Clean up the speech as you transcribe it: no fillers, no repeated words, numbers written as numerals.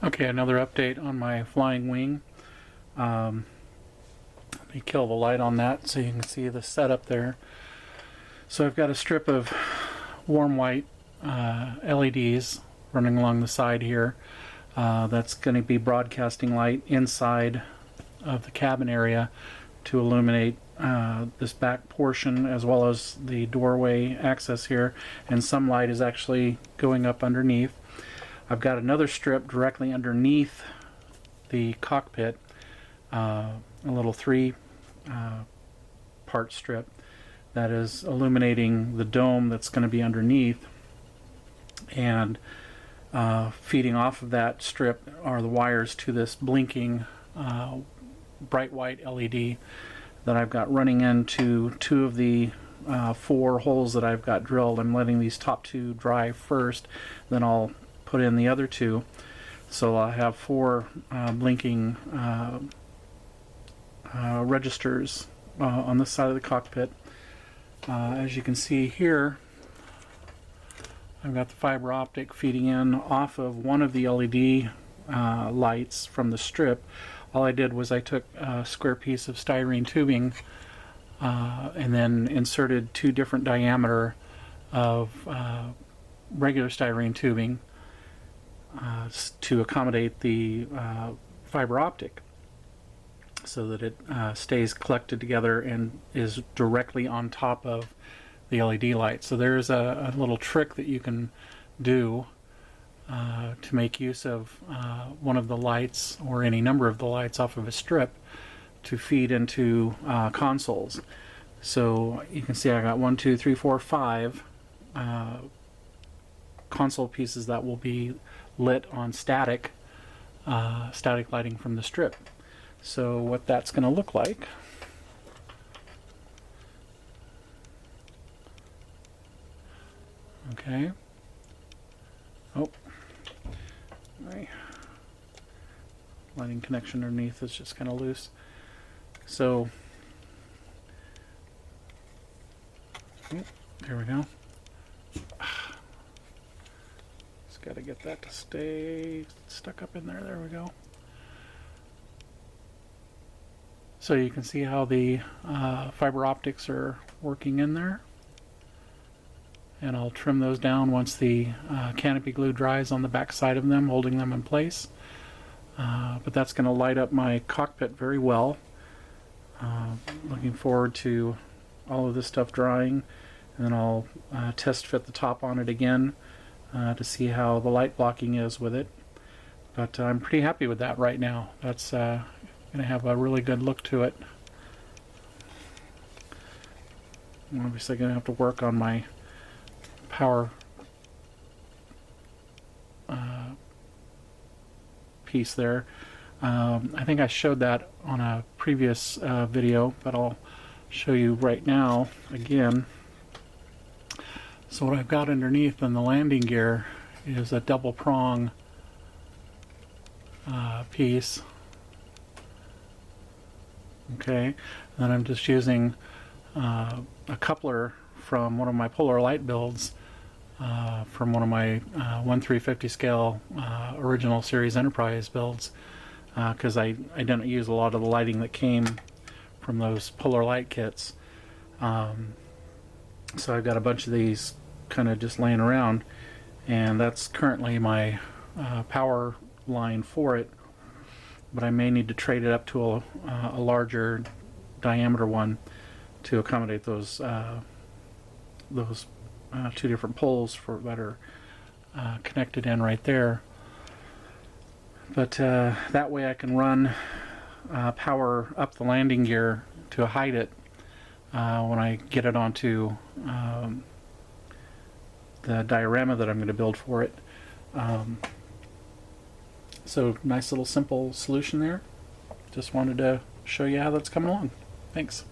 Okay, another update on my flying wing. Let me kill the light on that so you can see the setup there. So I've got a strip of warm white LEDs running along the side here. That's going to be broadcasting light inside of the cabin area to illuminate this back portion as well as the doorway access here, and some light is actually going up underneath. I've got another strip directly underneath the cockpit, a little three-part strip that is illuminating the dome that's going to be underneath, and feeding off of that strip are the wires to this blinking bright white LED that I've got running into two of the 4 holes that I've got drilled. I'm letting these top 2 dry first, then I'll put in the other 2. So I have 4 blinking registers on this side of the cockpit. As you can see here, I've got the fiber optic feeding in off of one of the LED lights from the strip. All I did was I took a square piece of styrene tubing and then inserted 2 different diameter of regular styrene tubing to accommodate the fiber optic, so that it stays collected together and is directly on top of the LED light. So there's a little trick that you can do to make use of one of the lights or any number of the lights off of a strip to feed into consoles. So you can see I got 1, 2, 3, 4, 5 console pieces that will be lit on static lighting from the strip. So what that's going to look like, okay, oh, my lighting connection underneath is just kind of loose. So there we go. Just got to get that to stay stuck up in there. There we go. So you can see how the fiber optics are working in there. And I'll trim those down once the canopy glue dries on the back side of them, holding them in place. But that's going to light up my cockpit very well. Looking forward to all of this stuff drying, and then I'll test fit the top on it again to see how the light blocking is with it. But I'm pretty happy with that right now. That's going to have a really good look to it. I'm obviously going to have to work on my power piece there. I think I showed that on a previous video, but I'll show you right now again. So what I've got underneath in the landing gear is a double prong piece. Okay, and I'm just using a coupler from one of my polar light builds from one of my 1/350 scale original series Enterprise builds, because I didn't use a lot of the lighting that came from those polar light kits. So I've got a bunch of these kind of just laying around, and that's currently my power line for it, but I may need to trade it up to a larger diameter one to accommodate those 2 different poles that are connected in right there. But that way I can run power up the landing gear to hide it when I get it onto the diorama that I'm going to build for it. So nice little simple solution there. Just wanted to show you how that's coming along. Thanks.